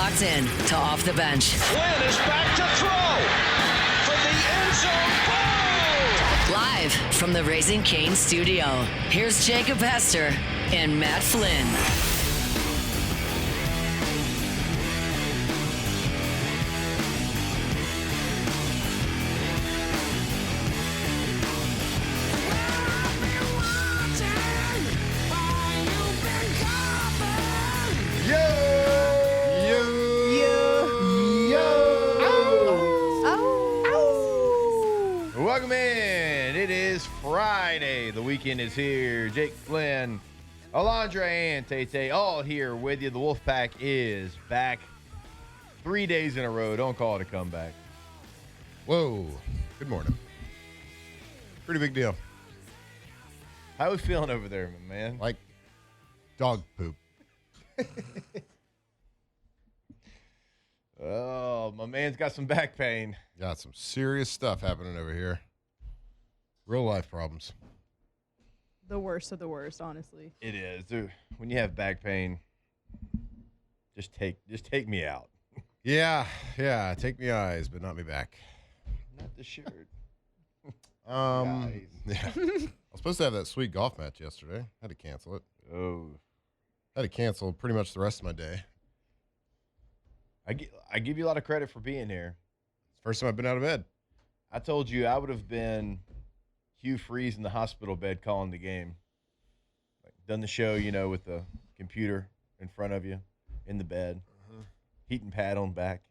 locked in to Off the Bench. Flynn is back to throw from the end zone. Live from the Raising Cane studio, here's Jacob Hester and Matt Flynn. Welcome in. It is Friday. The weekend is here. Jake Flynn, Alondra, and Tay all here with you. The Wolfpack is back 3 days in a row. Don't call it a comeback. Whoa. Good morning. Pretty big deal. How we feeling over there, my man? Like dog poop. Oh, my man's got some back pain. Got some serious stuff happening over here. Real life problems. The worst of the worst, honestly. It is. Dude, when you have back pain, just take me out. Yeah. Take me eyes, but not me back. Not the shirt. Yeah. I was supposed to have that sweet golf match yesterday. Had to cancel it. Oh. Had to cancel pretty much the rest of my day. I give you a lot of credit for being here. It's the first time I've been out of bed. I told you I would have been Hugh Freeze in the hospital bed calling the game. Like, done the show, with the computer in front of you, in the bed, heat and pad on back.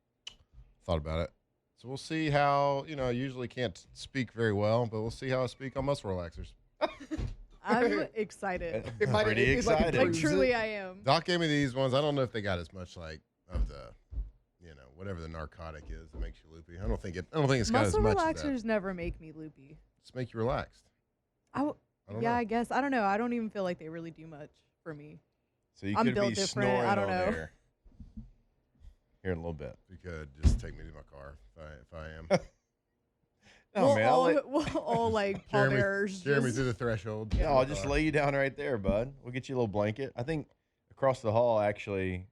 Thought about it. So we'll see how, I usually can't speak very well, but we'll see how I speak on muscle relaxers. I'm excited. Pretty excited. Like, truly I am. Doc gave me these ones. I don't know if they got as much of the, whatever the narcotic is that makes you loopy. I don't think it's got as Muscle much relaxers as that. never make me loopy. Just make you relaxed. I don't know. I guess. I don't know. I don't even feel like they really do much for me. So you I'm could built be different. snoring I don't on know. air here in a little bit. You could just take me to my car if I am. No, man. We'll all like pallbearers. Carry me through the threshold. Yeah, I'll just lay you down right there, bud. We'll get you a little blanket. I think across the hall, actually,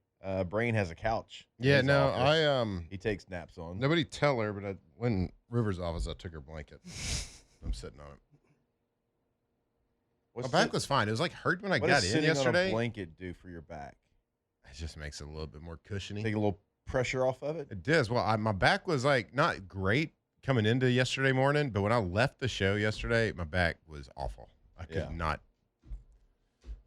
Brain has a couch. Yeah, no, he takes naps on. Nobody tell her, but I went in River's office. I took her blanket. I'm sitting on it. My back was fine. It was like hurt when I got in yesterday. What does a blanket do for your back? It just makes it a little bit more cushiony. Take a little pressure off of it? It does. Well, my back was like not great coming into yesterday morning, but when I left the show yesterday, my back was awful. I could not.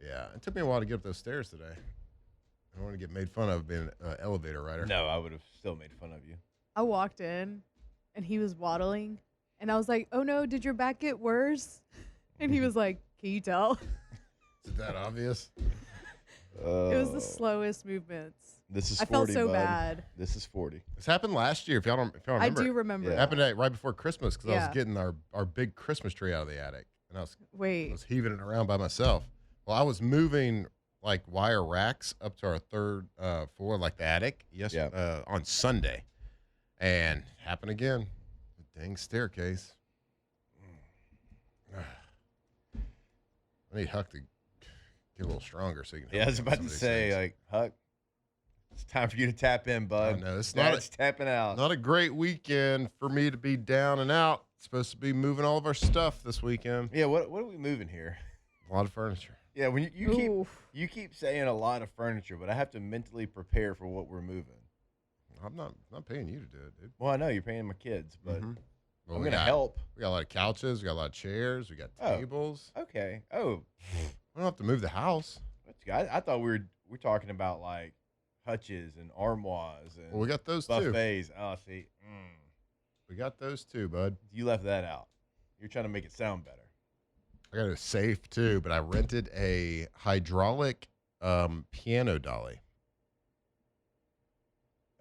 Yeah, it took me a while to get up those stairs today. I don't want to get made fun of being an elevator rider. No, I would have still made fun of you. I walked in, and he was waddling, and I was like, "Oh no, did your back get worse?" And he was like, "Can you tell?" Is it that obvious? It was the slowest movements. This is 40, I felt so bud. bad. This is 40. This happened last year. If y'all remember, I do remember. It happened right before Christmas because I Yeah. was getting our big Christmas tree out of the attic, and I Wait. was heaving it around by myself. Well, I was moving like wire racks up to our third floor, like the attic, on Sunday, and happened again. The dang staircase. I need Huck to get a little stronger so you can. Yeah, I was about to say, like, Huck, it's time for you to tap in, bud. No, it's Dad's tapping out. Not a great weekend for me to be down and out. It's supposed to be moving all of our stuff this weekend. Yeah, what are we moving here? A lot of furniture. Yeah, when you keep saying a lot of furniture, but I have to mentally prepare for what we're moving. I'm not paying you to do it, dude. Well, I know you're paying my kids, but Well, I'm going to help. We got a lot of couches. We got a lot of chairs. We got tables. Okay. Oh. We don't have to move the house. I thought we were talking about, like, hutches and armoires and Well, we got those buffets. too. Oh, see. We got those too, bud. You left that out. You're trying to make it sound better. I got a safe too, but I rented a hydraulic piano dolly.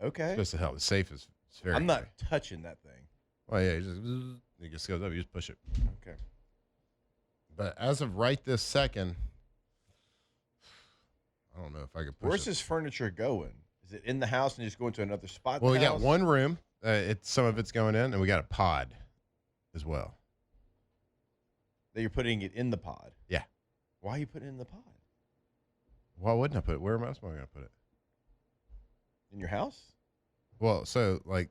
Okay. Just to help. The safe is very. I'm not touching that thing. Oh yeah, it just goes up. You just push it. Okay. But as of right this second, I don't know if I could push Where's it. this furniture going? Is it in the house and just going to another spot? Well, in we the got house? one room. Some of it's going in, and we got a pod as well. That you're putting it in the pod. Yeah. Why are you putting it in the pod? Why wouldn't I put it? Where else am I going to put it? In your house? Well, so like,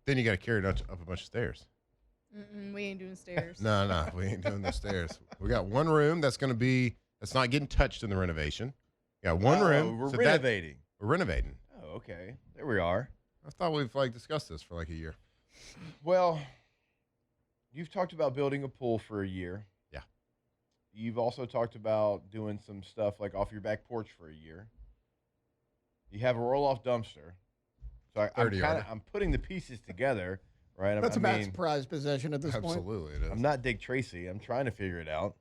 then you got to carry it up a bunch of stairs. We ain't doing stairs. No, we ain't doing the stairs. We got one room that's not getting touched in the renovation. We got one room. We're so renovating. We're renovating. Oh, okay. There we are. I thought we've like discussed this for like a year. Well, you've talked about building a pool for a year. Yeah. You've also talked about doing some stuff like off your back porch for a year. You have a roll-off dumpster. So I'm putting the pieces together, right? That's a Matt's prized possession at this point. Absolutely, it is. I'm not Dick Tracy. I'm trying to figure it out.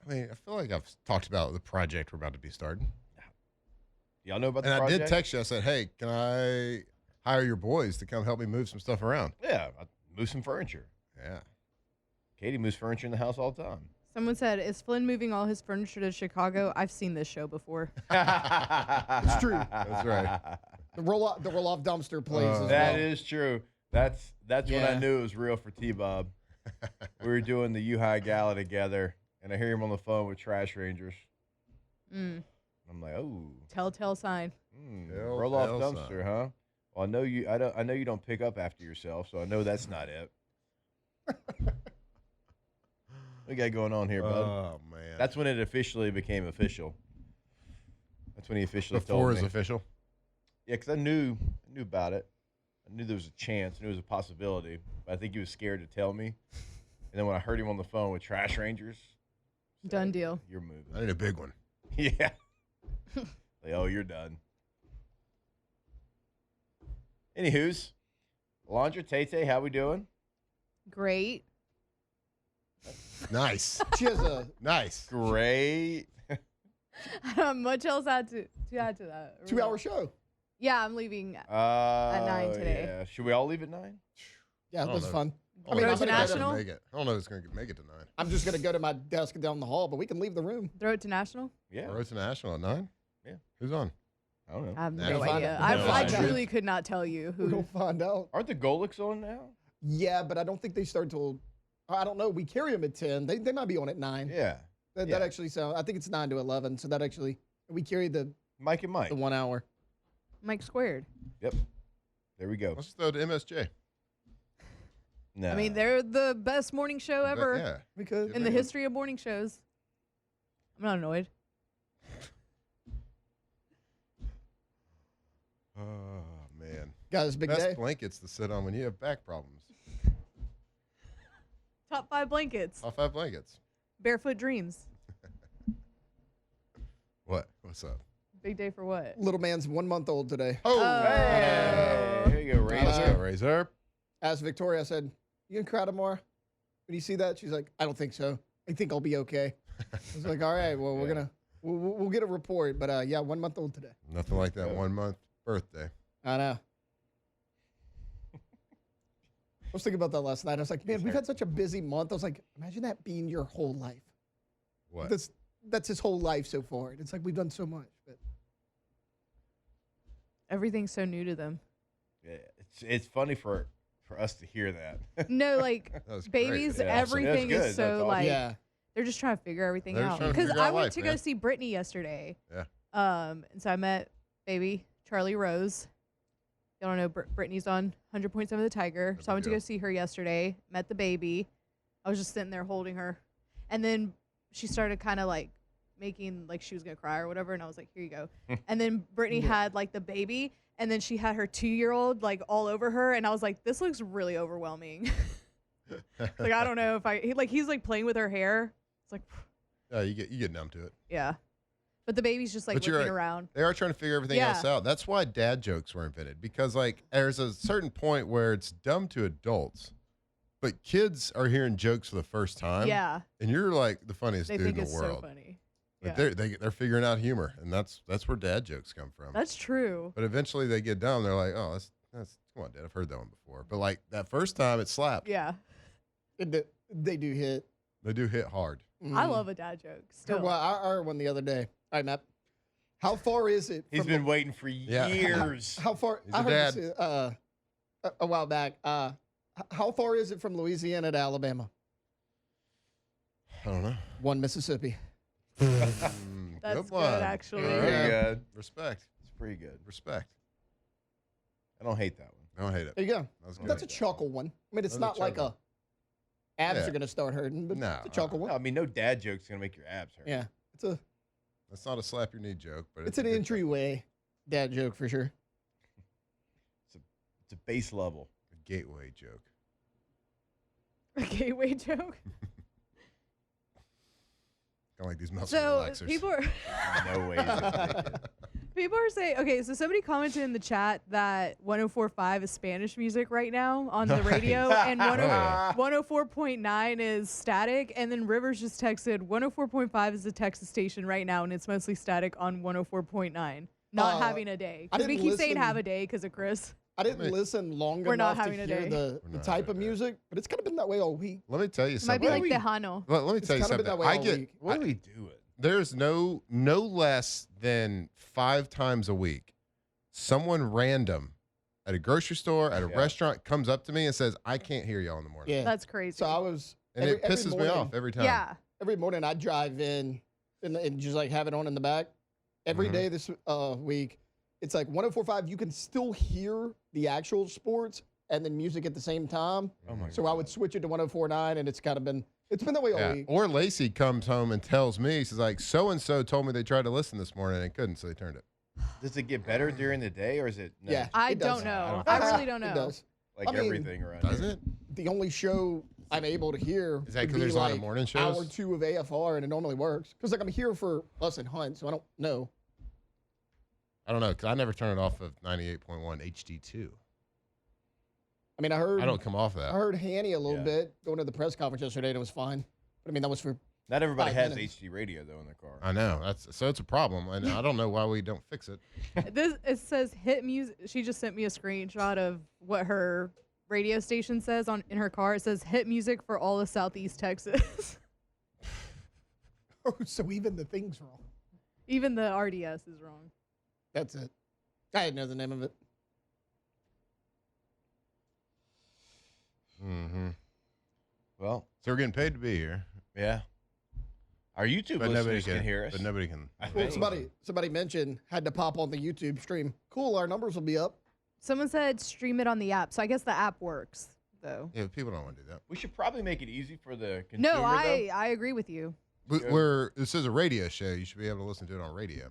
I mean, I feel like I've talked about the project we're about to be starting. Y'all know about the And project? I did text you. I said, hey, can I hire your boys to come help me move some stuff around? Yeah, I move some furniture. Yeah. Katie moves furniture in the house all the time. Someone said, is Flynn moving all his furniture to Chicago? I've seen this show before. It's true. That's right. The roll-off dumpster plays as That well. is true. That's when I knew it was real for T-Bob. We were doing the U-High Gala together, and I hear him on the phone with Trash Rangers. I'm like, oh. Telltale sign. Roll off dumpster, huh? Well, I know you don't pick up after yourself, so I know that's not it. What you got going on here, bud? Oh, man. That's when it officially became official. That's when he officially Before told it's me. official? Yeah, because I knew about it. I knew there was a chance. I knew there was a possibility. But I think he was scared to tell me. And then when I heard him on the phone with Trash Rangers. Done deal. You're moving. I need a big one. Yeah. Like, oh, you're done. Anywho's, Alondra, Tay, how we doing? Great. Nice. She has a Nice. Great. I don't have much else to add to that. 2-hour show. Yeah, I'm leaving at 9 today. Yeah. Should we all leave at 9? Yeah, don't that's know. fun. I mean, Road I'm to gonna go to- National? Make it. I don't know if it's going to make it to 9. I'm just going to go to my desk down the hall, but we can leave the room. Throw it to National? Yeah. Road to National at 9? Yeah. Who's on? I don't know. I have no National? idea. National. I truly could not tell you We'll who. find out. Aren't the Golics on now? Yeah, but I don't think they start till, I don't know. We carry them at 10. They might be on at 9. Yeah. That actually sounds, I think it's 9 to 11. So that actually, we carry the Mike and Mike. 1 hour. Mike Squared. Yep. There we go. Let's just throw to MSJ. No. I mean, they're the best morning show ever Yeah. We could. in the history of morning shows. I'm not annoyed. Oh, man. Guys, big Best day. blankets to sit on when you have back problems. Top 5 blankets. Top 5 blankets. Barefoot Dreams. What? What's up? Big day for what? Little man's 1 month old today. Oh, Hey, here you go, Razor. let's go, Razor. Asked Victoria, I said, you gonna cry tomorrow? When you see that? She's like, I don't think so. I think I'll be okay. I was like, all right, well, we'll get a report. But yeah, 1 month old today. Nothing like that 1 month birthday. I know. I was thinking about that last night. I was like, man, we've had such a busy month. I was like, imagine that being your whole life. What? That's his whole life so far. It's like we've done so much. But Everything's so new to them. Yeah, it's funny for us to hear that. No, like That was babies, great. Yeah, everything that's good. is so That's awesome. like yeah, they're just trying to figure everything They're just out. trying to Because figure I out went life, to man. go see Brittany yesterday. Yeah. And so I met baby Charlie Rose. Y'all don't know Brittany's on 100.7 of the Tiger. No So I went big to go deal. see her yesterday. Met the baby. I was just sitting there holding her, and then she started kind of like making like she was gonna cry or whatever, and I was like, here you go. And then Brittany had like the baby, and then she had her 2-year-old like all over her, and I was like, this looks really overwhelming. Like I don't know if he's like playing with her hair. It's like Yeah, you get numb to it. yeah, but the baby's just like But you're looking right. around. They are trying to figure everything Yeah. else out. That's why dad jokes were invented, because like there's a certain point where it's dumb to adults, but kids are hearing jokes for the first time. Yeah, And you're like the funniest they dude think in it's the world. so funny. But Yeah. they're figuring out humor, and that's where dad jokes come from. That's true. But eventually they get dumb. They're like, oh, that's come on, Dad, I've heard that one before. But like that first time, it slapped. Yeah, they do hit. They do hit hard. I love a dad joke. Still, Well, I heard one the other day. All right, Matt. How far is it? He's from been waiting for Yeah. years. How far? He's I a heard this a while back. How far is it from Louisiana to Alabama? I don't know. 1 Mississippi. That's That's Good one. good, actually. Pretty good. Respect. It's pretty good. Respect. I don't hate that one. I don't hate it. There you go. That's good. That's a chuckle one. I mean, it's That's a not like chuckle. abs Yeah. are gonna start hurting, but No, it's a chuckle No, one. I mean, no dad joke's gonna make your abs hurt. Yeah, That's not a slap your knee joke, but it's a an good entryway dad joke for sure. It's a base level. joke. A gateway joke. A gateway joke. Kind of like these muscle So relaxers. people are No way. He's gonna make it. people are saying, okay, so somebody commented in the chat that 104.5 is Spanish music right now on the radio, and 104.9 is static. And then Rivers just texted 104.5 is the Texas station right now, and it's mostly static on 104.9. Not having a day. I Because we didn't keep saying listen- have a day because of Chris. I didn't listen long We're not enough to having a hear day. the We're not type having of a day. music, but it's kind of been that way all week. Let me tell you It might something. be like Tejano. Let me It's tell you kind of been something. that way I all get week. What do we do it? there's no less than 5 times a week someone random at a grocery store, at a restaurant, comes up to me and says, I can't hear y'all in the morning. Yeah. That's crazy. So I was. And it pisses me morning- off every time. Yeah. Every morning I drive in and just like have it on in the back. Every Mhm. day this week, it's like 104.5. You can still hear the actual sports and then music at the same time. Oh my So I would switch it to 104.9, and it's been that way all Yeah. week. Or Lacey comes home and tells me, she's like, so-and-so told me they tried to listen this morning and they couldn't, so they turned it. Does it get better during the day, or is it no, Yeah. I It does. don't know. I I don't really don't It know. does. like I mean, everything around Does here? it? The only show I'm able to hear Is that would 'cause be there's a lot of like morning shows? hour 2 of AFR, and it normally works because like I'm here for us and Hunt, so I don't know. I don't know, because I never turn it off of 98.1 HD2. I mean, I heard I don't come off of I that. heard Hanny a little Yeah. bit going to the press conference yesterday, and it was fine. But I mean, that was for Not everybody 5 has minutes. HD radio though in their car. I know. So it's a problem, and I don't know why we don't fix it. It says hit music. She just sent me a screenshot of what her radio station says in her car. It says hit music for all of Southeast Texas. oh, so even the thing's wrong. Even the RDS is wrong. That's it. I didn't know the name of it. Mm-hmm. Well, So we're getting paid to be here, yeah. Our YouTube but nobody listeners can hear us. But nobody can. I Well, think. somebody mentioned had to pop on the YouTube stream. Cool, our numbers will be up. Someone said stream it on the app. So I guess the app works, though. Yeah, but people don't want to do that. We should probably make it easy for the consumer. No, though. I agree with you. This is a radio show. You should be able to listen to it on radio.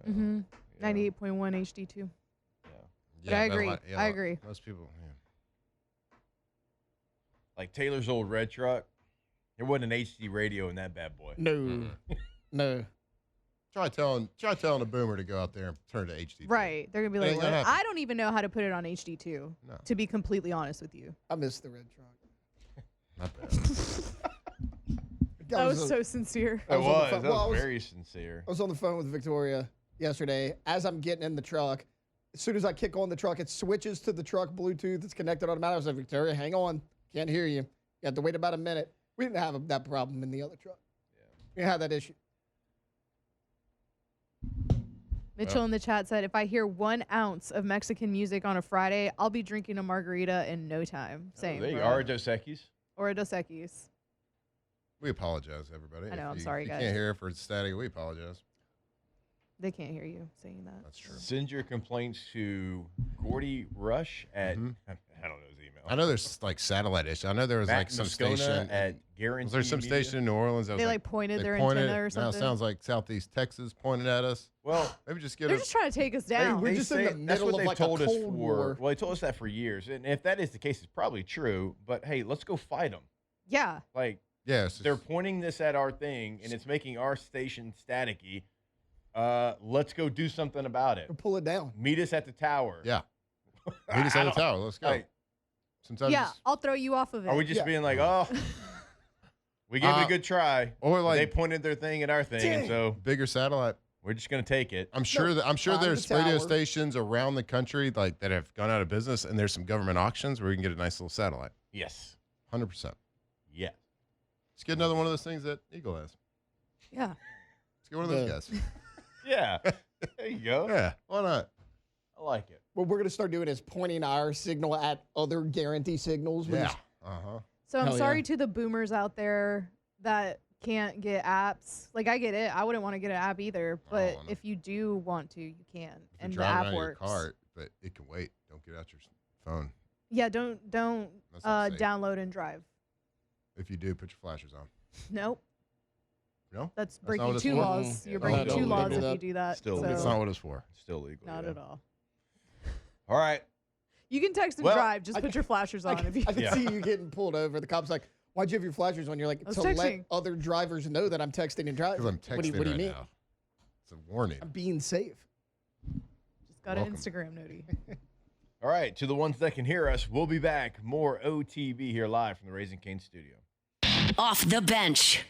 Mm-hmm. Yeah. 98.1 HD2. Yeah, I agree. I agree. Most people, yeah. Like Taylor's old red truck. There wasn't an HD radio in that bad boy. No, no. Try telling a boomer to go out there and turn to HD. Right. They're going to be like, Ain't gonna what? happen. I don't even know how to put it on HD2, No. to be completely honest with you. I missed the red truck. Not bad. That was so sincere. I It was on the was. phone- That well, I was was- very sincere. I was on the phone with Victoria yesterday. As I'm getting in the truck, as soon as I kick on the truck, it switches to the truck Bluetooth. It's connected automatically. I was like, Victoria, hang on. Can't hear you. You have to wait about a minute. We didn't have that problem in the other truck. We had that issue. Mitchell in the chat said, if I hear 1 ounce of Mexican music on a Friday, I'll be drinking a margarita in no time. Same. There you bro. are, Dos Equis. Or a Dos Equis. We apologize, everybody. I know, If I'm you- sorry, if guys. You can't hear it for static. We apologize. They can't hear you saying that. That's true. Send your complaints to Gordy Rush at Mhm. I don't know his email. I know there's like satellite issues. I know there was Matt like some Moscona station. at Guarantee. Was there some Media? station in New Orleans that was They like pointed their pointed, antenna or Now it something. sounds like Southeast Texas pointed at us. Well, Maybe just get They're a. just trying to take us down. we're just in the that's middle what of they've like a told us Cold for. War. Well, they told us that for years, and if that is the case, it's probably true. But hey, let's go fight them. Yeah. Like Yes. they're pointing this at our thing, and it's making our station staticky. Let's go do something about it. Or pull it down. Meet us at the tower. Yeah. Meet us I at the don't- tower. Let's go. Like, Sometimes. Yeah, it's- I'll throw you off of it. are we just Yeah. being like, oh, we gave it a good try? Or like They pointed their thing at our thing, and Dang. so bigger satellite. we're just gonna take it. I'm sure that climb there's the radio tower. stations around the country like that have gone out of business, and there's some government auctions where you can get a nice little satellite. Yes. 100%. Yeah. Let's get another one of those things that Eagle has. Yeah. Let's get one of those Yeah. guys. Yeah. There you go. Yeah, why not? I like it. What we're going to start doing is pointing our signal at other guarantee signals. We Yeah. just- Uh huh. So I'm Hell sorry yeah. to the boomers out there that can't get apps. Like, I get it. I wouldn't want to get an app either. But wanna. if you do want to, you can. If And you're the driving app out works. your car, but it can wait. Don't get out your phone. Yeah, don't That's not safe. download and drive. If you do, put your flashers on. Nope. No, That's not breaking what it's 2 for? laws. Yeah, You're no, breaking don't 2 do laws that. if you do that. Still, so that's not what it's for. Still legal. not yeah. at all. All right. You can text and Well, drive. Just put your flashers on. If you I can see you getting pulled over. The cop's like, "Why'd you have your flashers on?" You're like, I was "To let texting. other drivers know that I'm texting and driving." Because I'm texting What do you right mean? now. It's a warning. I'm being safe. just got Welcome. an Instagram nudie. All right. To the ones that can hear us, we'll be back. More OTB here live from the Raising Cane studio. Off the bench.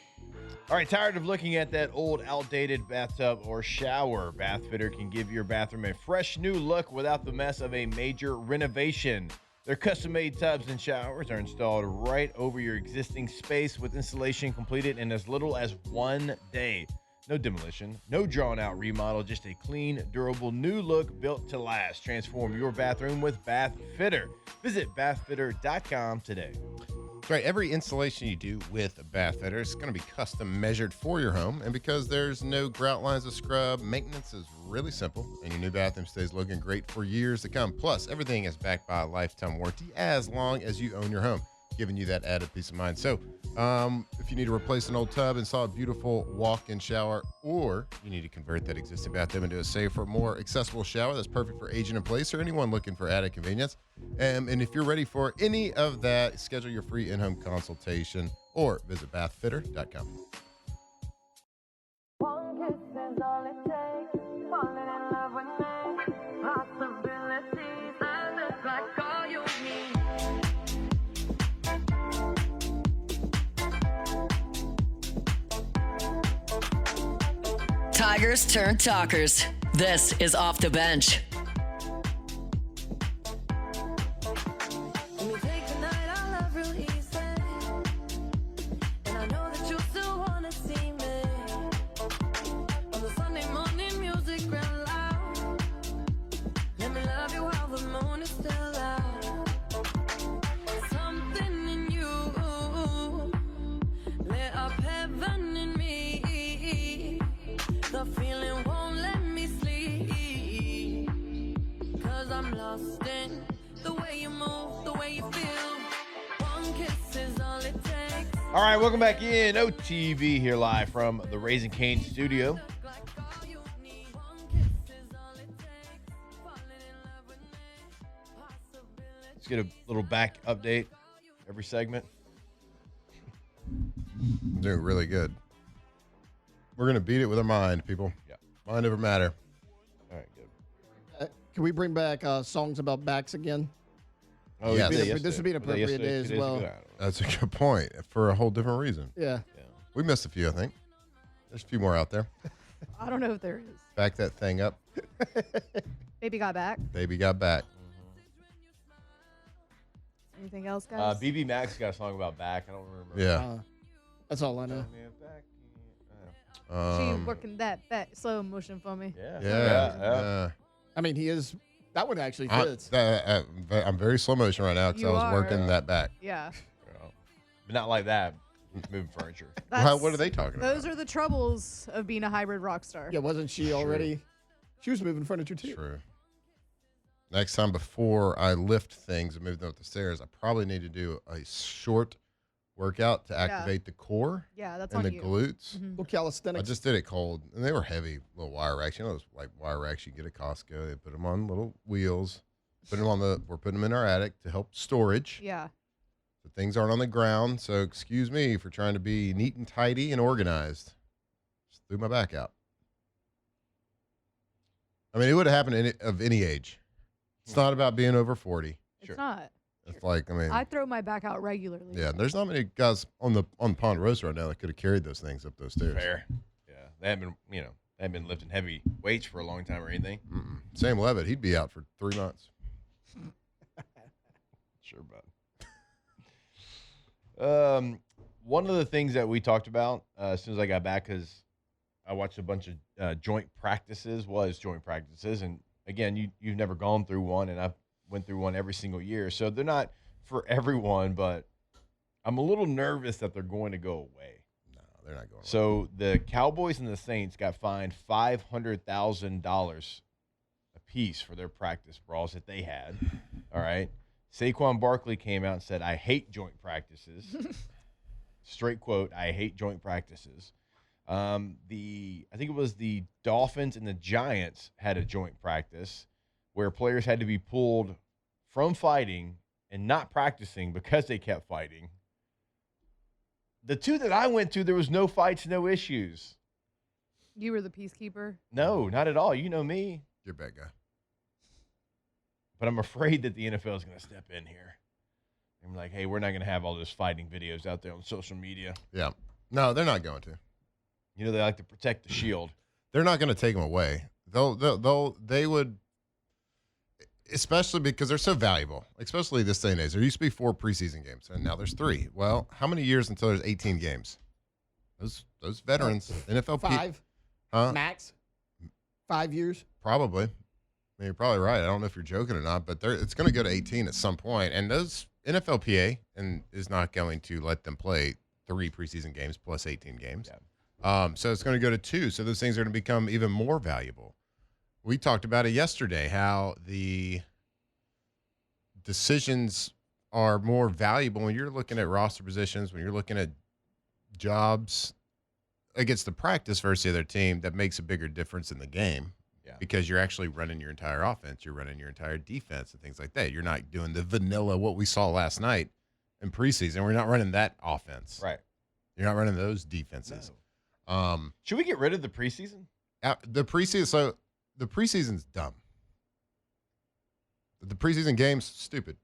All right, tired of looking at that old, outdated bathtub or shower? Bath Fitter can give your bathroom a fresh new look without the mess of a major renovation. Their custom-made tubs and showers are installed right over your existing space with installation completed in as little as 1 day. No demolition, no drawn-out remodel, just a clean, durable, new look built to last. Transform your bathroom with Bath Fitter. Visit bathfitter.com today. That's right. Every installation you do with a bath fitter is going to be custom measured for your home. And because there's no grout lines to scrub, maintenance is really simple. And your new bathroom stays looking great for years to come. Plus, everything is backed by a lifetime warranty as long as you own your home, giving you that added peace of mind. So if you need to replace an old tub, install a beautiful walk-in shower, or you need to convert that existing bathtub into a safer, more accessible shower that's perfect for aging in place or anyone looking for added convenience. And if you're ready for any of that, schedule your free in-home consultation or visit bathfitter.com. One kiss is all it takes. Falling in love with me. Possibilities. I look like all you need. Tigers turn talkers. This is Off the Bench. Let me take the night I love real easy. And I know that you still wanna see me. On the Sunday morning music real loud. Let me love you while the moon is still out. Something in you lit up heaven in me. The feeling won't let me sleep. 'Cause I'm lost in the way you move, the way you feel. One kiss is all it takes. All right, welcome back in. OTV here live from the Raising Cane studio. Look like all you need. One kiss is all it takes. Falling in love with me. Possibility. Let's get a little back update every segment. Doing really good. We're going to beat it with our mind, people. Yeah. Mind over matter. All right, good. Can we bring back songs about backs again? Oh, Yes. we did This would be an yesterday. Was that appropriate day as yesterday? 2 days well. ago? I don't know. That's a good point for a whole different reason. Yeah. Yeah. We missed a few, I think. There's a few more out there. I don't know if there is. Back that thing up. Baby got back. Baby got back. Anything else, guys? BB Max got a song about back. I don't remember. Yeah. That's all I know. She working that back slow motion for me. Yeah. Yeah. I mean, he is. That one actually I, fits. am very slow motion right now because I You was are. working that back. Yeah. But not like that. Moving furniture. What are they talking about? Those are the troubles of being a hybrid rock star. Yeah, wasn't she already? She was moving furniture too. True. Next time before I lift things and move them up the stairs, I probably need to do a short workout to activate the core Yeah, that's and on the you. glutes. Little I calisthenics. just did it cold, and they were heavy little wire racks. You know those like wire racks you get at Costco. They put them on little wheels. We're putting them in our attic to help storage. Yeah. So things aren't on the ground. So excuse me for trying to be neat and tidy and organized. Just threw my back out. I mean, it would have happened of any age. It's not about being over 40. It's not. It's like, I mean, I throw my back out regularly. yeah, there's not many guys on the Ponderosa right now that could have carried those things up those stairs. Fair. Yeah. They haven't been lifting heavy weights for a long time or anything. Sam Levitt, he'd be out for 3 months. Sure, bud. One of the things that we talked about as soon as I got back, because I watched a bunch of joint practices, and again, you've never gone through one, and I've went through one every single year, so they're not for everyone, but I'm a little nervous that they're going to go away. they're not going. So the Cowboys and the Saints got fined $500,000 apiece for their practice brawls that they had. All right. Saquon Barkley came out and said, "I hate joint practices." Straight quote, "I hate joint practices." I think it was the Dolphins and the Giants had a joint practice where players had to be pulled from fighting and not practicing because they kept fighting. The two that I went to, there was no fights, no issues. You were the peacekeeper? No, not at all. You know me. You're a bad guy. But I'm afraid that the NFL is going to step in here. I'm like, hey, we're not going to have all those fighting videos out there on social media. Yeah. No, they're not going to. You know, they like to protect the shield. They're not going to take them away. They would, especially because they're so valuable, especially this day and age. There used to be 4 preseason games, and now there's 3. Well, how many years until there's 18 games? Those veterans, NFL 5, max. 5 years. Probably. I mean, you're probably right. I don't know if you're joking or not, but it's going to go to 18 at some point. And those NFLPA is not going to let them play 3 preseason games plus 18 games. Yeah. So it's going to go to 2. So those things are going to become even more valuable. We talked about it yesterday, how the decisions are more valuable when you're looking at roster positions, when you're looking at jobs against the practice versus the other team. That makes a bigger difference in the game. Yeah. Because you're actually running your entire offense. You're running your entire defense and things like that. You're not doing the vanilla, what we saw last night in preseason. We're not running that offense. Right. You're not running those defenses. No. Should we get rid of the preseason? The preseason's dumb. The preseason game's stupid.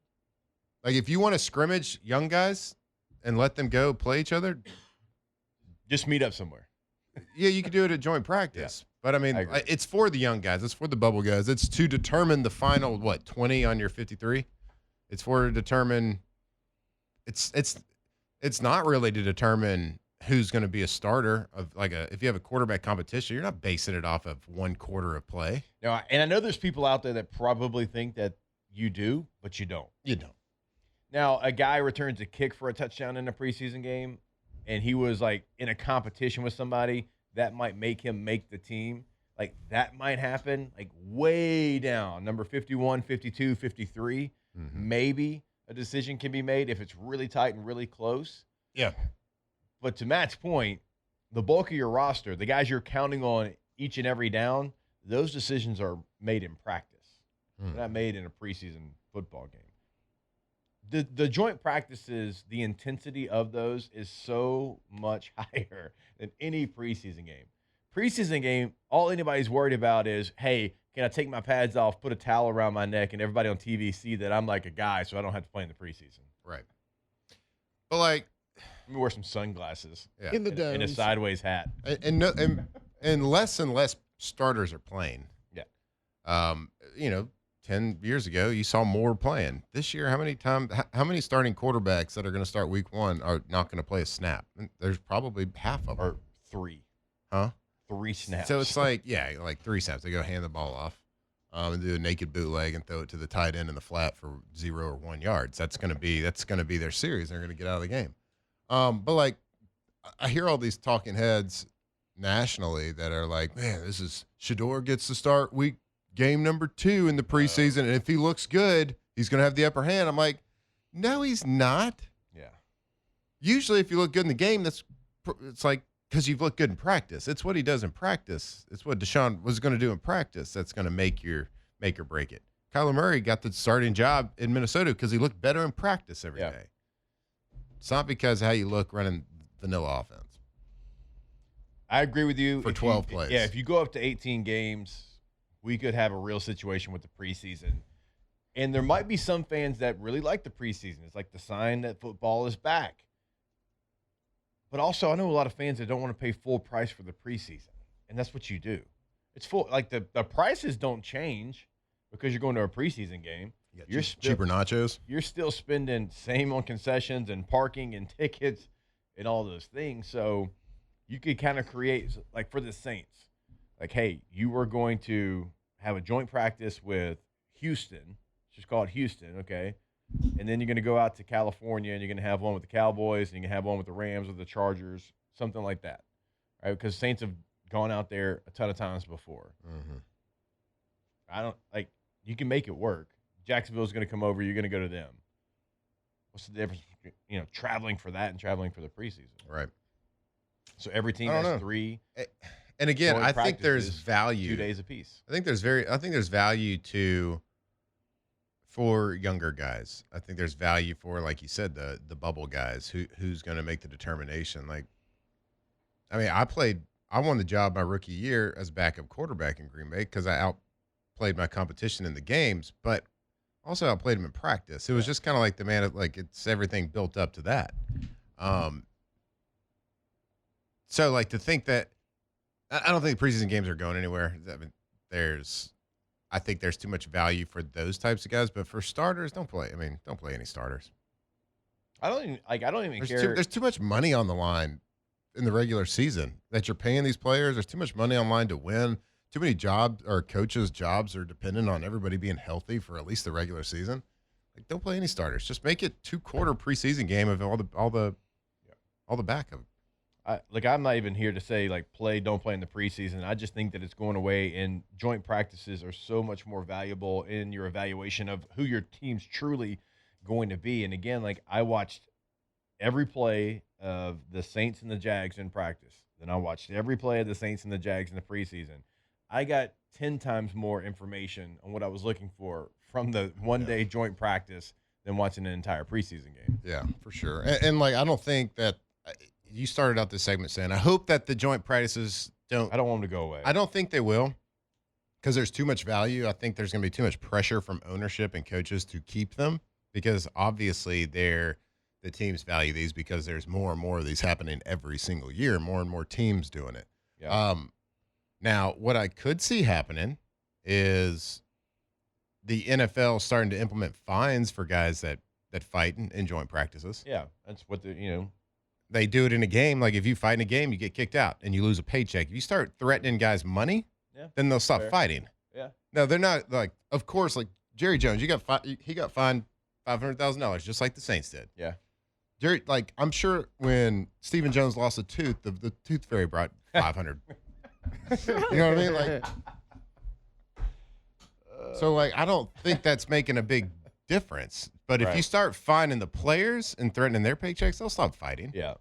Like, if you want to scrimmage young guys and let them go play each other, just meet up somewhere. Yeah, you could do it at joint practice. Yeah. But, I mean, it's for the young guys. It's for the bubble guys. It's to determine the final, 20 on your 53? It's to determine – it's not really to determine who's going to be a starter of if you have a quarterback competition, you're not basing it off of 1 quarter of play. No, and I know there's people out there that probably think that you do, but you don't. You don't. Now, a guy returns a kick for a touchdown in a preseason game, and he was in a competition with somebody, that might make him make the team. That might happen, way down, number 51, 52, 53. Mm-hmm. Maybe a decision can be made if it's really tight and really close. Yeah. But to Matt's point, the bulk of your roster, the guys you're counting on each and every down, those decisions are made in practice. They're not made in a preseason football game. The joint practices, the intensity of those is so much higher than any preseason game. Preseason game, all anybody's worried about is, hey, can I take my pads off, put a towel around my neck, and everybody on TV see that I'm like a guy, so I don't have to play in the preseason. Right. But let me wear some sunglasses. Yeah. In the domes. And a sideways hat. And less and less starters are playing. Yeah. 10 years ago, you saw more playing. This year, how many starting quarterbacks that are going to start week 1 are not going to play a snap? There's probably half of them. Or 3. Huh? 3 snaps. So it's 3 snaps. They go hand the ball off and do a naked bootleg and throw it to the tight end in the flat for 0 or 1 yards. That's going to be their series. They're going to get out of the game. But I hear all these talking heads nationally that are like, man, Shedeur gets to start game number 2 in the preseason, and if he looks good, he's going to have the upper hand. I'm like, no, he's not. Yeah. Usually, if you look good in the game, it's because you've looked good in practice. It's what he does in practice. It's what Deshaun was going to do in practice that's going to make or break it. Kyler Murray got the starting job in Minnesota because he looked better in practice every day. It's not because of how you look running vanilla offense. I agree with you. For 12 plays. Yeah, if you go up to 18 games, we could have a real situation with the preseason. And there might be some fans that really like the preseason. It's like the sign that football is back. But also, I know a lot of fans that don't want to pay full price for the preseason. And that's what you do. It's full. The prices don't change because you're going to a preseason game. You're cheaper nachos. You're still spending same on concessions and parking and tickets and all those things. So you could kind of create, for the Saints, hey, you were going to have a joint practice with Houston. Just call it Houston, okay? And then you're going to go out to California and you're going to have one with the Cowboys and you're going to have one with the Rams or the Chargers, something like that, right? Because Saints have gone out there a ton of times before. Mm-hmm. I don't like. You can make it work. Jacksonville's going to come over. You're going to go to them. What's the difference? Traveling for that and traveling for the preseason. Right. So every team I don't has know. 3. And again, joint I think there's practices, value. 2 days apiece. I think there's value for younger guys. I think there's value for, like you said, the bubble guys who's going to make the determination. Like, I mean, I won the job my rookie year as backup quarterback in Green Bay because I outplayed my competition in the games, but also outplayed him in practice. It was just kind of like it's everything built up to that. So like to think that I don't think the preseason games are going anywhere. I mean, I think there's too much value for those types of guys, but for starters, don't play any starters. I don't even care. There's too much money on the line in the regular season that you're paying these players. There's too much money on the line to win. Too many jobs or coaches' jobs are dependent on everybody being healthy for at least the regular season. Like, don't play any starters. Just make it 2-quarter preseason game of all the backup. I'm not even here to say don't play in the preseason. I just think that it's going away, and joint practices are so much more valuable in your evaluation of who your team's truly going to be. And again, I watched every play of the Saints and the Jags in practice. Then I watched every play of the Saints and the Jags in the preseason. I got 10 times more information on what I was looking for from the one-day joint practice than watching an entire preseason game. Yeah, for sure. And I don't think that you started out this segment saying, I hope that the joint practices don't. I don't want them to go away. I don't think they will because there's too much value. I think there's going to be too much pressure from ownership and coaches to keep them because obviously the teams value these because there's more and more of these happening every single year, more and more teams doing it. Yeah. Now, what I could see happening is the NFL starting to implement fines for guys that fight in joint practices. Yeah, that's what they do it in a game. Like if you fight in a game, you get kicked out and you lose a paycheck. If you start threatening guys money, then they'll stop fighting. Yeah. No, they're not of course, like Jerry Jones, he got fined $500,000 just like the Saints did. Yeah. Jerry, I'm sure when Stephen Jones lost a tooth, the tooth fairy brought 500. You know what I mean? So I don't think that's making a big difference. But if you start fining the players and threatening their paychecks, they'll stop fighting. Yeah.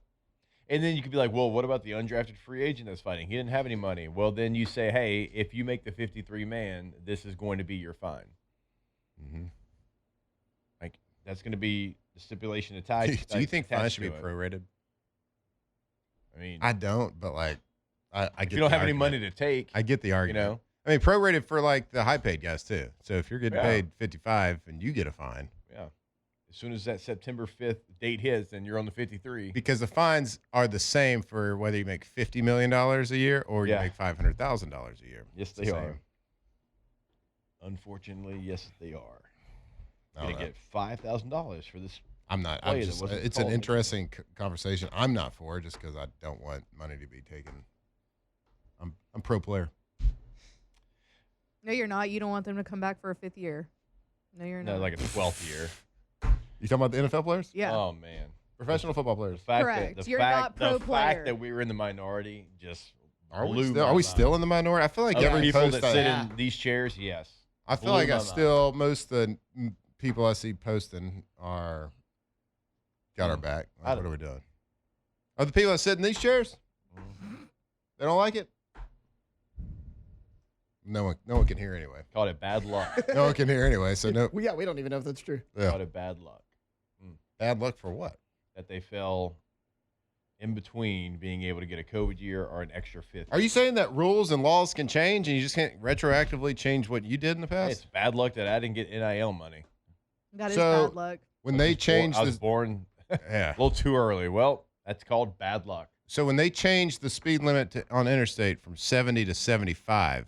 And then you could be like, well, what about the undrafted free agent that's fighting? He didn't have any money. Well, then you say, hey, if you make the 53-man, this is going to be your fine. Mm-hmm. That's going to be the stipulation attached. Do you think fines should be prorated? I mean, I don't, but I get if you don't have any money to take, I get the argument. I mean, prorated for the high paid guys too. So if you're getting paid 55 and you get a fine. Yeah. As soon as that September 5th date hits, then you're on the 53. Because the fines are the same for whether you make $50 million a year or you make $500,000 a year. Yes, they are. Unfortunately, yes, they are. You're going to get $5,000 for this. I'm not. It's an interesting conversation. I'm not for it just because I don't want money to be taken. I'm pro player. No, you're not. You don't want them to come back for a 5th year. No, you're not. No, like a 12th year. You talking about the NFL players? Yeah. Oh, man. Professional football players. Correct. You're not pro player. The fact that we were in the minority just Are we still in the minority? I feel like every people post that sit in these chairs, yes. I feel like most of the people I see posting got our back. What are we doing? Are the people that sit in these chairs? They don't like it? No one can hear anyway. Called it bad luck. No one can hear anyway, so no. We don't even know if that's true. Yeah. Called it bad luck. Bad luck for what? That they fell in between being able to get a COVID year or an extra 5th. Are you saying that rules and laws can change and you just can't retroactively change what you did in the past? Hey, it's bad luck that I didn't get NIL money. That is bad luck. When they changed I was born a little too early. Well, that's called bad luck. So when they changed the speed limit on interstate from 70 to 75,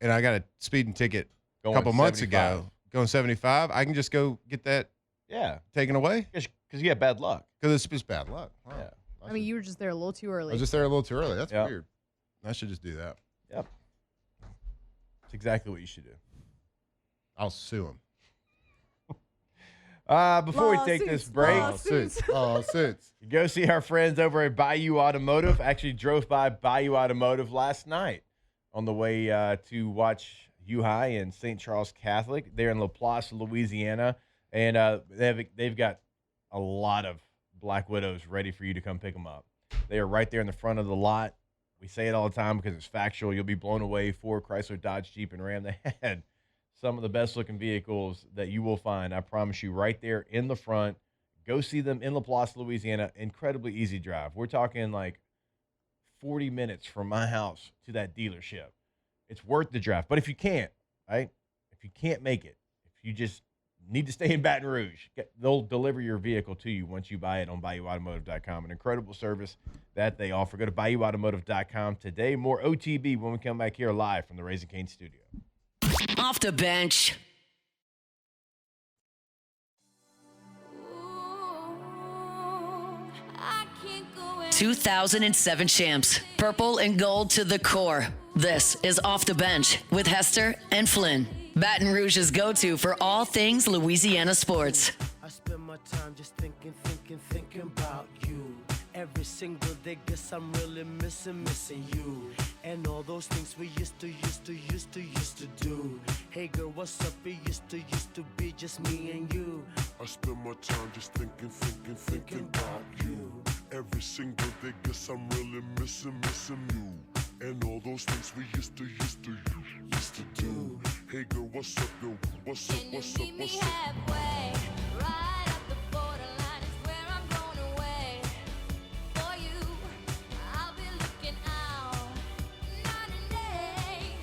and I got a speeding ticket a couple months ago, going 75, I can just go get that taken away? Because you have bad luck. Because it's just bad luck. Wow. Yeah. I mean, you were just there a little too early. I was just there a little too early. That's weird. I should just do that. Yep. That's exactly what you should do. I'll sue him. Before we take this break, Suits. go see our friends over at Bayou Automotive. Actually drove by Bayou Automotive last night on the way to watch U-High and St. Charles Catholic. They're in LaPlace, Louisiana, and they've got a lot of Black Widows ready for you to come pick them up. They are right there in the front of the lot. We say it all the time because it's factual. You'll be blown away. Ford, Chrysler, Dodge, Jeep, and Ram. They had some of the best-looking vehicles that you will find, I promise you, right there in the front. Go see them in LaPlace, Louisiana. Incredibly easy drive. We're talking like 40 minutes from my house to that dealership. It's worth the drive. But if you can't, right, if you can't make it, if you just need to stay in Baton Rouge, they'll deliver your vehicle to you once you buy it on BayouAutomotive.com. An incredible service that they offer. Go to BayouAutomotive.com today. More OTB when we come back here live from the Raising Cane studio. Off the bench. 2007 champs, purple and gold to the core. This is Off the Bench with Hester and Flynn. Baton Rouge's go-to for all things Louisiana sports. I spend my time just thinking about you. Every single day, guess I'm really missing you. And all those things we used to do. Hey girl, what's up? It used to be just me and you. I spend my time just thinking about you. Every single day, guess I'm really missing you. And all those things we used to do. Hey girl, what's up, yo? What's up? Halfway, right up the borderline is where I'm going away. For you, I'll be looking out night and day.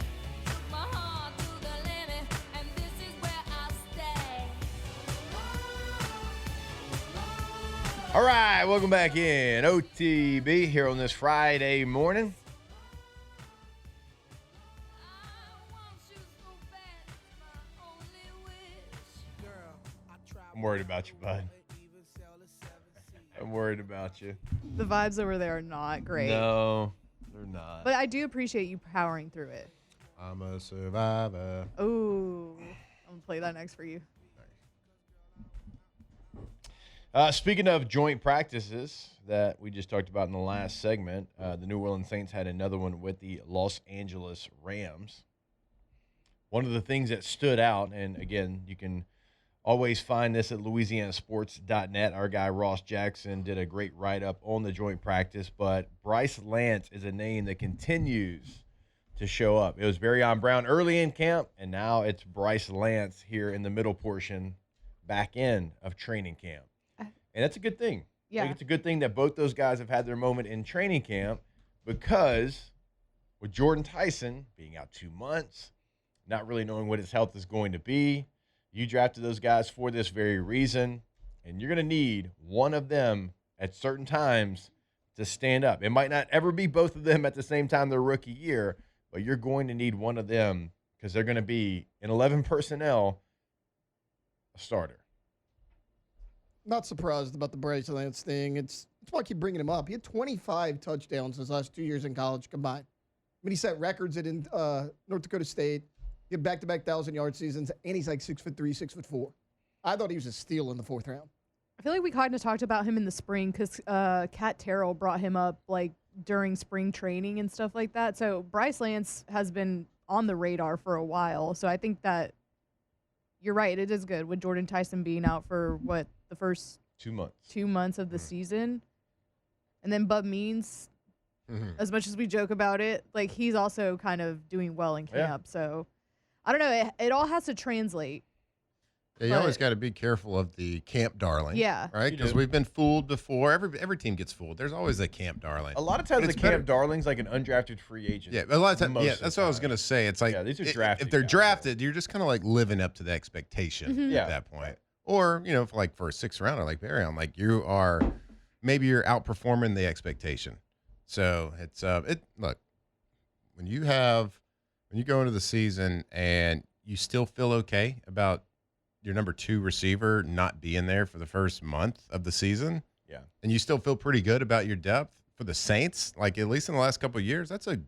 Put my heart to the limit, and this is where I'll stay. All right, welcome back in. OTB here on this Friday morning. I'm worried about you, bud. I'm worried about you. The vibes over there are not great. No, they're not. But I do appreciate you powering through it. I'm a survivor. Ooh. I'm going to play that next for you. Speaking of joint practices that we just talked about in the last segment, the New Orleans Saints had another one with the Los Angeles Rams. One of the things that stood out, and again, you can always find this at LouisianaSports.net. Our guy Ross Jackson did a great write-up on the joint practice, but Bryce Lance is a name that continues to show up. It was Barryon Brown early in camp, and now it's Bryce Lance here in the middle portion, back end of training camp. And that's a good thing. Yeah. I think it's a good thing that both those guys have had their moment in training camp, because with Jordan Tyson being out 2 months, not really knowing what his health is going to be, you drafted those guys for this very reason, and you're going to need one of them at certain times to stand up. It might not ever be both of them at the same time their rookie year, but you're going to need one of them because they're going to be, in 11 personnel, a starter. Not surprised about the Bryce Lance thing. It's why I keep bringing him up. He had 25 touchdowns his last 2 years in college combined. I mean, he set records at North Dakota State. He had back-to-back 1,000-yard seasons, and he's like 6'3", 6'4". I thought he was a steal in the fourth round. I feel like we kind of talked about him in the spring because Kat Terrell brought him up like during spring training and stuff like that. So Bryce Lance has been on the radar for a while. So I think that you're right. It is good with Jordan Tyson being out for the first 2 months. 2 months of the season. And then Bub Means, as much as we joke about it, like he's also kind of doing well in camp. Yeah. So I don't know. It all has to translate. Yeah, you always got to be careful of the camp darling. Yeah. Right? You Because do. we've been fooled before. Every team gets fooled. There's always a camp darling. A lot of times And the it's camp better- darling's like an undrafted free agent. Yeah, a lot of times. Most Yeah, of that's the what I was time. going to say. It's like Yeah, these are if drafted they're guys, drafted, you're just kind of like living up to the expectation Mhm. Yeah. at that point. Or, for a sixth rounder like Barryon, like maybe you're outperforming the expectation. So it's look, when you go into the season and you still feel okay about your number 2 receiver not being there for the first month of the season, Yeah. and you still feel pretty good about your depth for the Saints, like at least in the last couple of years, that's a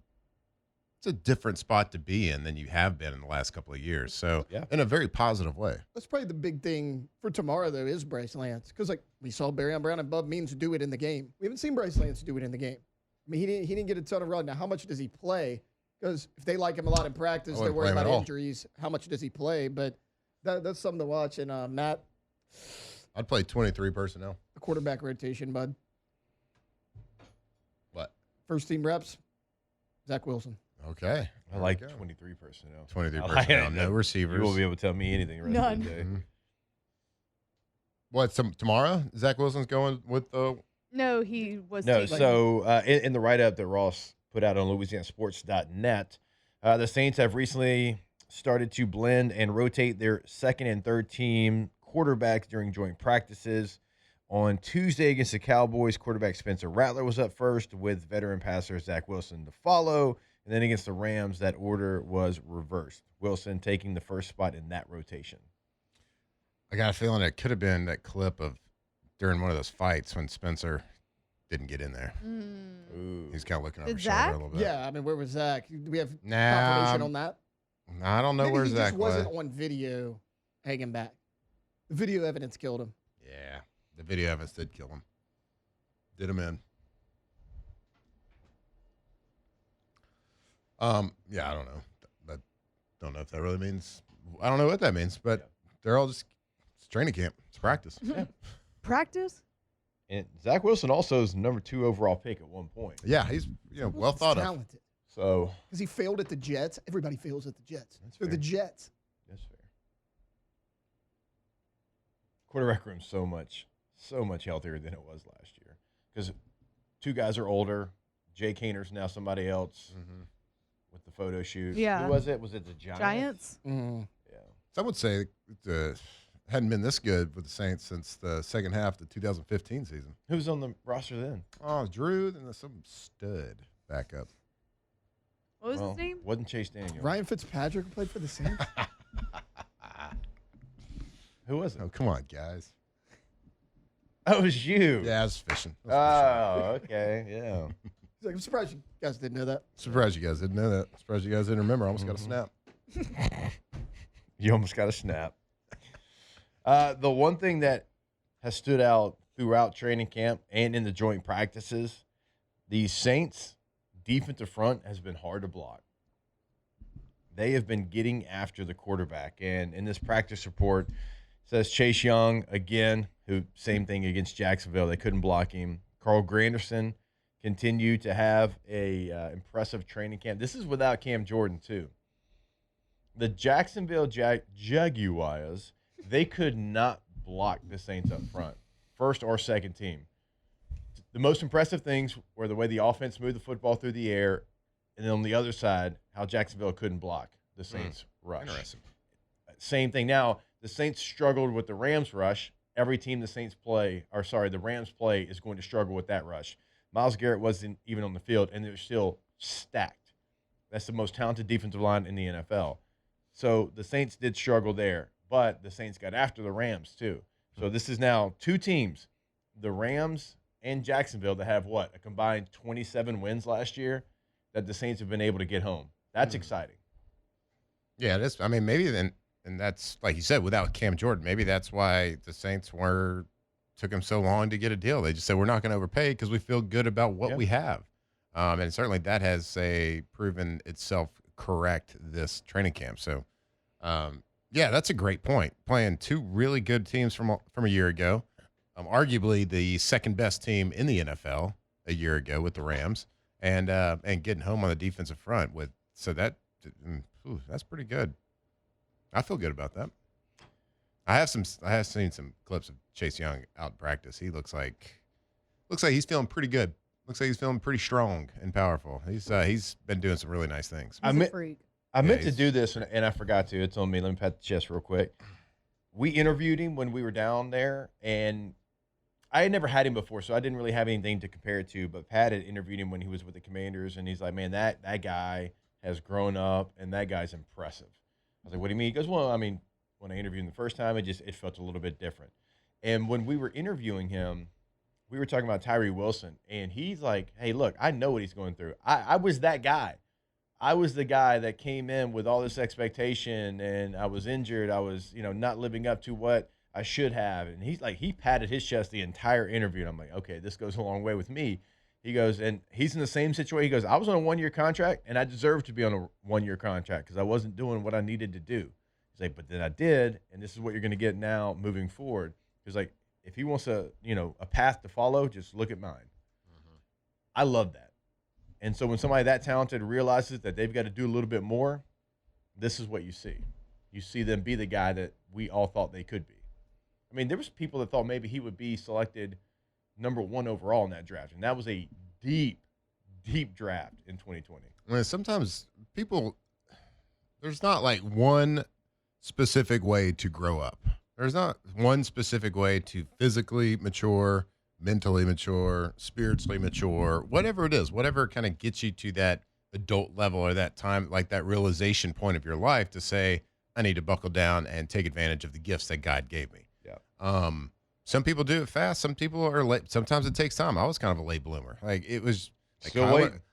it's a different spot to be in than you have been in the last couple of years. So in a very positive way. That's probably the big thing for tomorrow, though, is Bryce Lance. Because, like, we saw Barry Brown and Bub Means do it in the game. We haven't seen Bryce Lance do it in the game. I mean, he didn't get a ton of run. Now, how much does he play? Because if they like him a lot in practice, they're worried about injuries. How much does he play? But that's something to watch. And, Matt? I'd play 23 personnel. The quarterback rotation, bud. What? First team reps, Zach Wilson. Okay. I like 23 personnel. 23 personnel. No receivers. You won't be able to tell me anything the rest of the day. Mm-hmm. What, tomorrow? Zach Wilson's going with the... No, he was. No, so in the write-up that Ross put out on LouisianaSports.net, the Saints have recently started to blend and rotate their second and third team quarterbacks during joint practices. On Tuesday against the Cowboys, quarterback Spencer Rattler was up first with veteran passer Zach Wilson to follow. And then against the Rams, that order was reversed. Wilson taking the first spot in that rotation. I got a feeling it could have been that clip of during one of those fights when Spencer didn't get in there. He's kind of looking over his shoulder a little bit. Yeah, I mean, where was Zach? Do we have confirmation on that? I don't know. Maybe where Zach was. He just wasn't on video hanging back. The video evidence killed him. Yeah, the video evidence did kill him. Did him in. Yeah, I don't know. But don't know if that really means. I don't know what that means, but they're all just it's training camp. It's practice. Yeah. Practice? And Zach Wilson also is number 2 overall pick at one point. Yeah, he's well thought talented. of. So because he failed at the Jets, everybody fails at the Jets. They're the Jets. That's fair. Quarterback room's so much healthier than it was last year because 2 guys are older. Jay Kaner's now somebody else with the photo shoot. Yeah. Who was it? Was it the Giants? Giants? Mm-hmm. Yeah. Some would say hadn't been this good with the Saints since the second half of the 2015 season. Who was on the roster then? Oh, Drew and some stud backup. What was his name? Wasn't Chase Daniel. Ryan Fitzpatrick who played for the Saints. Who was it? Oh, come on, guys. Oh, it was you. Yeah, I was fishing. Okay. Yeah. He's like, I'm surprised you guys didn't know that. Surprised you guys didn't know that. Surprised you guys didn't remember. I almost got a snap. You almost got a snap. The one thing that has stood out throughout training camp and in the joint practices, the Saints' defensive front has been hard to block. They have been getting after the quarterback. And in this practice report, it says Chase Young, again, who same thing against Jacksonville. They couldn't block him. Carl Granderson continued to have a impressive training camp. This is without Cam Jordan, too. The Jacksonville Jaguars, they could not block the Saints up front, first or second team. The most impressive things were the way the offense moved the football through the air, and then on the other side, how Jacksonville couldn't block the Saints' rush. Interesting. Same thing now. The Saints struggled with the Rams rush. Every team the Rams play is going to struggle with that rush. Myles Garrett wasn't even on the field, and they're still stacked. That's the most talented defensive line in the NFL. So the Saints did struggle there, but the Saints got after the Rams too. So this is now 2 teams, the Rams and Jacksonville, that have a combined 27 wins last year that the Saints have been able to get home. That's exciting. Yeah, it is. I mean, maybe then, and that's like you said, without Cam Jordan, maybe that's why the Saints took him so long to get a deal. They just said we're not going to overpay because we feel good about what we have, and certainly that has proven itself correct this training camp. So, yeah, that's a great point. Playing 2 really good teams from a year ago, arguably the second best team in the NFL a year ago with the Rams, and getting home on the defensive front that's pretty good. I feel good about that. I have seen some clips of Chase Young out in practice. He looks like he's feeling pretty good. Looks like he's feeling pretty strong and powerful. He's been doing some really nice things. He's a freak. I meant to do this, and I forgot to. It's on me. Let me pat the chest real quick. We interviewed him when we were down there, and I had never had him before, so I didn't really have anything to compare it to. But Pat had interviewed him when he was with the Commanders, and he's like, man, that guy has grown up, and that guy's impressive. I was like, what do you mean? He goes, well, I mean, when I interviewed him the first time, it felt a little bit different. And when we were interviewing him, we were talking about Tyree Wilson, and he's like, hey, look, I know what he's going through. I was that guy. I was the guy that came in with all this expectation, and I was injured. I was, not living up to what I should have. And he patted his chest the entire interview. And I'm like, okay, this goes a long way with me. He goes, and he's in the same situation. He goes, I was on a 1-year contract, and I deserved to be on a 1-year contract because I wasn't doing what I needed to do. He's like, but then I did, and this is what you're going to get now moving forward. He's like, if he wants a path to follow, just look at mine. Mm-hmm. I love that. And so when somebody that talented realizes that they've got to do a little bit more, this is what you see. You see them be the guy that we all thought they could be. I mean, there was people that thought maybe he would be selected number 1 overall in that draft, and that was a deep, deep draft in 2020. I mean, sometimes there's not like one specific way to grow up. There's not one specific way to physically mature, mentally mature, spiritually mature, whatever it is, whatever kind of gets you to that adult level or that time, like that realization point of your life to say, I need to buckle down and take advantage of the gifts that God gave me. Yeah. Some people do it fast. Some people are late. Sometimes it takes time. I was kind of a late bloomer. Like it was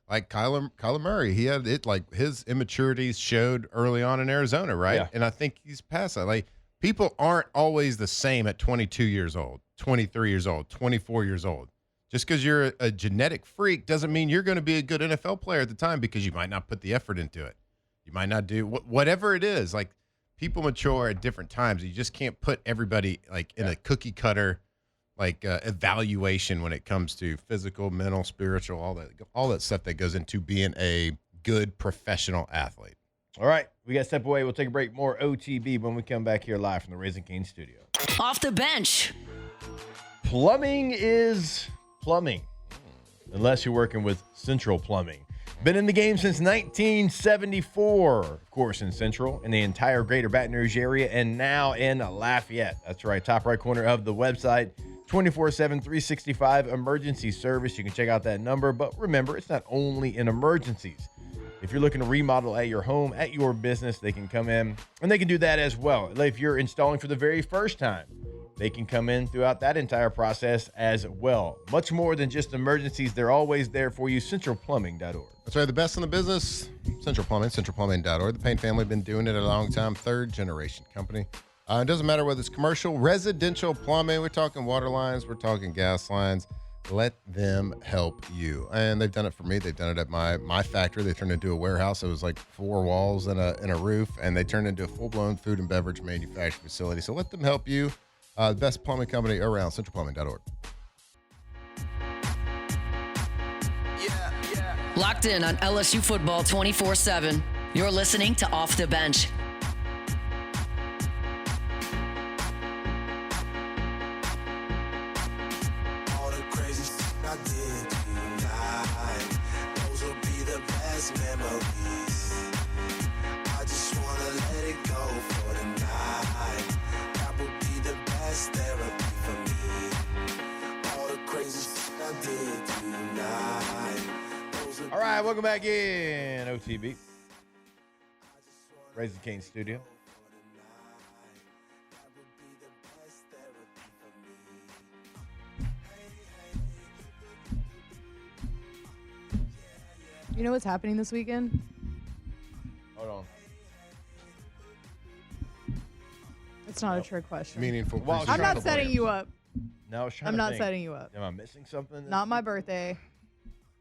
like Kyler Murray. He had it like his immaturities showed early on in Arizona, right? Yeah. And I think he's past that. Like people aren't always the same at 22 years old, 23 years old, 24 years old. Just because you're a genetic freak doesn't mean you're going to be a good NFL player at the time because you might not put the effort into it. You might not do whatever it is. Like people mature at different times. You just can't put everybody like in a cookie cutter like evaluation when it comes to physical, mental, spiritual, all that stuff that goes into being a good professional athlete. All right, we got to step away. We'll take a break. More OTB when we come back here live from the Raising Cane studio. Off the bench. Plumbing is plumbing, unless you're working with Central Plumbing. Been in the game since 1974, of course, in Central, in the entire greater Baton Rouge area, and now in Lafayette. That's right, top right corner of the website, 24/7, 365 emergency service. You can check out that number, but remember, it's not only in emergencies. If you're looking to remodel at your home, at your business, they can come in, and they can do that as well. If you're installing for the very first time, they can come in throughout that entire process as well. Much more than just emergencies. They're always there for you. CentralPlumbing.org. That's right. The best in the business, Central Plumbing, CentralPlumbing.org. The Payne family have been doing it a long time. 3rd generation company. It doesn't matter whether it's commercial, residential plumbing. We're talking water lines. We're talking gas lines. Let them help you. And they've done it for me. They've done it at my factory. They turned it into a warehouse. It was like 4 walls and a roof. And they turned it into a full-blown food and beverage manufacturing facility. So let them help you. The best plumbing company around, centralplumbing.org. Locked in on LSU football 24/7. You're listening to Off the Bench. All the crazy shit I did tonight, those will be the best memories. I just wanna let it go for the night. That would be the best therapy for me. All the crazy shit I did tonight. All right, welcome back in OTB. Raising Cane studio. You know what's happening this weekend? Hold on. It's not a trick question. Meaningful. Well, I'm not setting you up. No, I was trying I'm to not think. setting you up. Am I missing something? Not my birthday.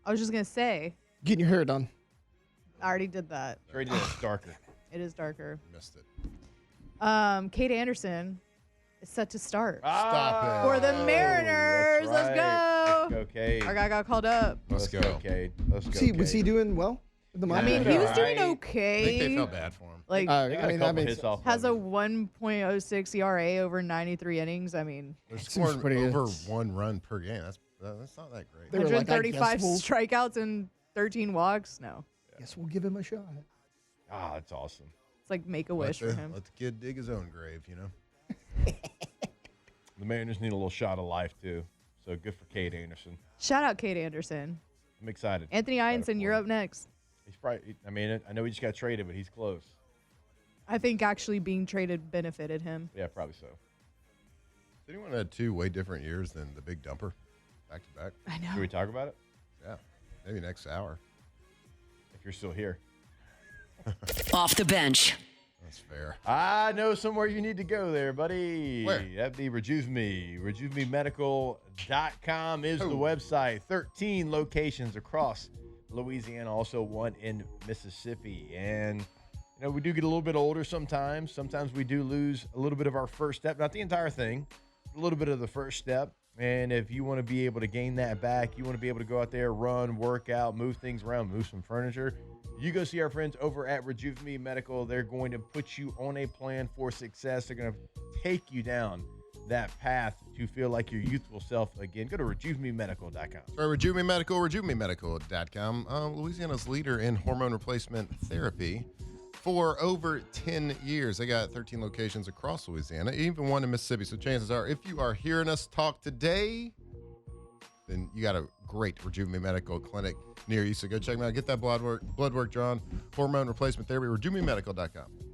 I was just going to say, Getting your hair done. I already did that. Trade is darker. It is darker. Missed it. Kate Anderson is set to start. Stop it. For the Mariners. That's Let's right. go. Let's go, Cade. Our guy got called up. Let's go. Cade. Let's go, Was he Cade. doing well? With the I mean, Miners? he was doing Alright. I okay. think they felt bad for him. Like, They got a that couple makes hits sense. off. has a of him. 1.06 ERA over 93 innings. I mean, They're Seems scoring pretty good. over 1 run per game. That's not that great. They were like, I guess 135 we'll- strikeouts and 13 walks. No, Guess we'll give him a shot. Ah, that's awesome. it's like make a wish for him. Let the kid dig his own grave, you know? The Mariners need a little shot of life, too. So good for Cade Anderson. Shout out Kate Anderson. I'm excited. Anthony Excited Ianson, for you're him. up next. He's probably, I mean, I know he just got traded, but he's close. I think actually being traded benefited him. Yeah, probably so. Has anyone had 2 way different years than the big dumper back to back? I Can know. we talk about it? Yeah. Maybe next hour. If you're still here. Off the bench. That's fair. I know somewhere you need to go there, buddy. Where? That'd be Rejuve Me. RejuveMeMedical.com is the website. 13 locations across Louisiana, also one in Mississippi. And, we do get a little bit older sometimes. Sometimes we do lose a little bit of our first step. Not the entire thing, a little bit of the first step. And if you want to be able to gain that back, you want to be able to go out there, run, work out, move things around, move some furniture, you go see our friends over at Rejuve Me Medical. They're going to put you on a plan for success. They're going to take you down that path to feel like your youthful self again. Go to RejuveMeMedical.com. Sorry, Rejuve Me Medical, RejuveMeMedical.com. Louisiana's leader in hormone replacement therapy for over 10 years. They got 13 locations across Louisiana, even one in Mississippi. So chances are, if you are hearing us talk today, then you got a great Rejuve Me Medical clinic near you. So go check them out. Get that blood work drawn. Hormone replacement therapy, RejuveMeMedical.com.